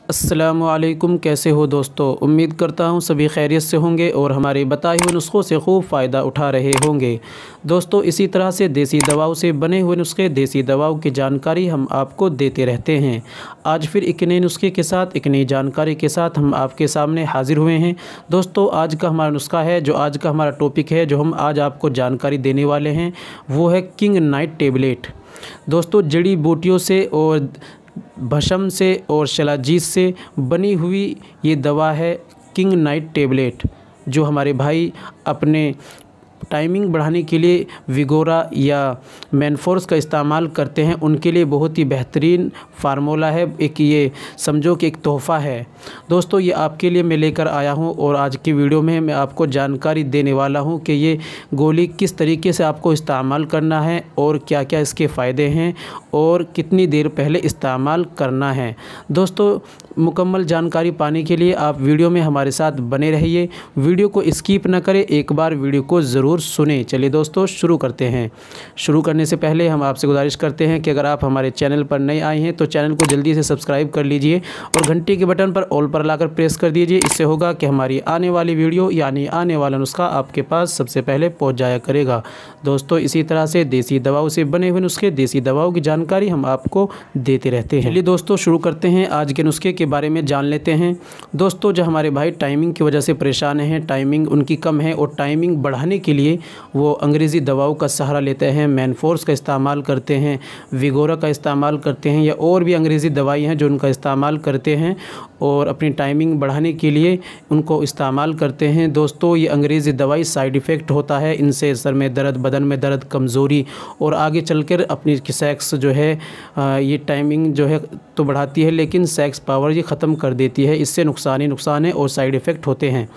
अस्सलामुअलैकुम। कैसे हो दोस्तों? उम्मीद करता हूँ सभी खैरियत से होंगे और हमारे बताए हुए नुस्ख़ों से खूब फ़ायदा उठा रहे होंगे। दोस्तों, इसी तरह से देसी दवाओं से बने हुए नुस्खे, देसी दवाओं की जानकारी हम आपको देते रहते हैं। आज फिर एक नए नुस्खे के साथ, एक नई जानकारी के साथ हम आपके सामने हाज़िर हुए हैं। दोस्तों, आज का हमारा नुस्खा है, जो आज का हमारा टॉपिक है, जो हम आज आपको जानकारी देने वाले हैं, वो है किंग नाइट टेबलेट। दोस्तों, जड़ी बूटियों से और भस्म से और शिलाजीत से बनी हुई ये दवा है किंग नाइट टेबलेट, जो हमारे भाई अपने टाइमिंग बढ़ाने के लिए विगोरा या मैनफोर्स का इस्तेमाल करते हैं, उनके लिए बहुत ही बेहतरीन फार्मूला है। एक ये समझो कि एक तोहफ़ा है। दोस्तों, ये आपके लिए मैं लेकर आया हूँ और आज की वीडियो में मैं आपको जानकारी देने वाला हूँ कि ये गोली किस तरीके से आपको इस्तेमाल करना है और क्या क्या इसके फ़ायदे हैं और कितनी देर पहले इस्तेमाल करना है। दोस्तों, मुकम्मल जानकारी पाने के लिए आप वीडियो में हमारे साथ बने रहिए। वीडियो को स्किप न करें, एक बार वीडियो को ज़रूर सुने। चलिए दोस्तों, शुरू करते हैं। शुरू करने से पहले हम आपसे गुजारिश करते हैं कि अगर आप हमारे चैनल पर नए आए हैं तो चैनल को जल्दी से सब्सक्राइब कर लीजिए और घंटी के बटन पर ऑल पर लाकर प्रेस कर दीजिए। इससे होगा कि हमारी आने वाली वीडियो यानी आने वाला नुस्खा आपके पास सबसे पहले पहुँच जाया करेगा। दोस्तों, इसी तरह से देसी दवाओं से बने हुए नुस्खे, देसी दवाओं की जानकारी हम आपको देते रहते हैं। चलिए दोस्तों, शुरू करते हैं। आज के नुस्खे के बारे में जान लेते हैं। दोस्तों, जो हमारे भाई टाइमिंग की वजह से परेशान हैं, टाइमिंग उनकी कम है और टाइमिंग बढ़ाने के लिए वो अंग्रेज़ी दवाओं का सहारा लेते हैं, मैनफोर्स का इस्तेमाल करते हैं, विगोरा का इस्तेमाल करते हैं या और भी अंग्रेज़ी दवाई हैं जो उनका इस्तेमाल करते हैं और अपनी टाइमिंग बढ़ाने के लिए उनको इस्तेमाल करते हैं। दोस्तों, ये अंग्रेज़ी दवाई साइड इफ़ेक्ट होता है, इनसे सर में दर्द, बदन में दर्द, कमज़ोरी और आगे चलकर अपनी सेक्स जो है ये टाइमिंग जो है तो बढ़ाती है, लेकिन सेक्स पावर ये ख़त्म कर देती है। इससे नुकसान ही नुकसान है और साइड इफ़ेक्ट होते हैं।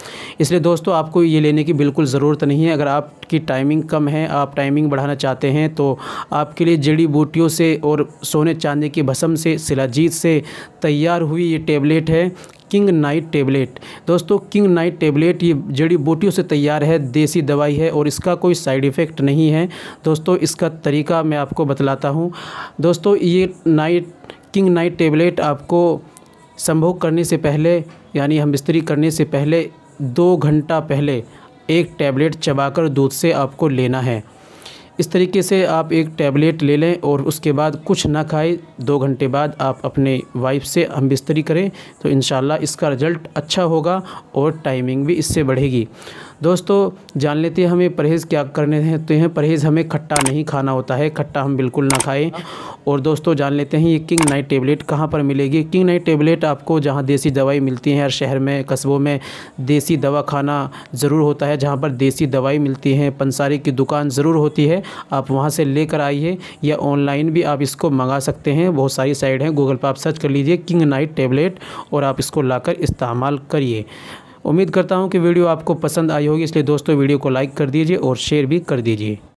इसलिए दोस्तों, आपको ये लेने की बिल्कुल ज़रूरत नहीं है। अगर आपकी टाइमिंग कम है, आप टाइमिंग बढ़ाना चाहते हैं, तो आपके लिए जड़ी बूटियों से और सोने चांदी की भस्म से, शिलाजीत से तैयार हुई ये टेबलेट है किंग नाइट टेबलेट। दोस्तों, किंग नाइट टेबलेट ये जड़ी बूटियों से तैयार है, देसी दवाई है और इसका कोई साइड इफ़ेक्ट नहीं है। दोस्तों, इसका तरीका मैं आपको बतलाता हूँ। दोस्तों, ये किंग नाइट टेबलेट आपको संभोग करने से पहले यानी हम बिस्तरी करने से पहले 2 घंटा पहले एक टैबलेट चबाकर दूध से आपको लेना है। इस तरीके से आप एक टैबलेट ले लें और उसके बाद कुछ ना खाएं। 2 घंटे बाद आप अपने वाइफ से हम बिस्तरी करें तो इंशाल्लाह इसका रिज़ल्ट अच्छा होगा और टाइमिंग भी इससे बढ़ेगी। दोस्तों, जान लेते हैं हमें परहेज़ क्या करने होते हैं। परहेज़ हमें खट्टा नहीं खाना होता है, खट्टा हम बिल्कुल ना खाएं। और दोस्तों, जान लेते हैं ये किंग नाइट टेबलेट कहाँ पर मिलेगी। किंग नाइट टेबलेट आपको जहाँ देसी दवाई मिलती है, हर शहर में, कस्बों में देसी दवा खाना ज़रूर होता है, जहाँ पर देसी दवाई मिलती है, पंसारी की दुकान ज़रूर होती है, आप वहाँ से लेकर आइए या ऑनलाइन भी आप इसको मंगा सकते हैं। बहुत सारी साइट हैं, गूगल पर आप सर्च कर लीजिए किंग नाइट टेबलेट और आप इसको लाकर इस्तेमाल करिए। उम्मीद करता हूँ कि वीडियो आपको पसंद आई होगी, इसलिए दोस्तों वीडियो को लाइक कर दीजिए और शेयर भी कर दीजिए।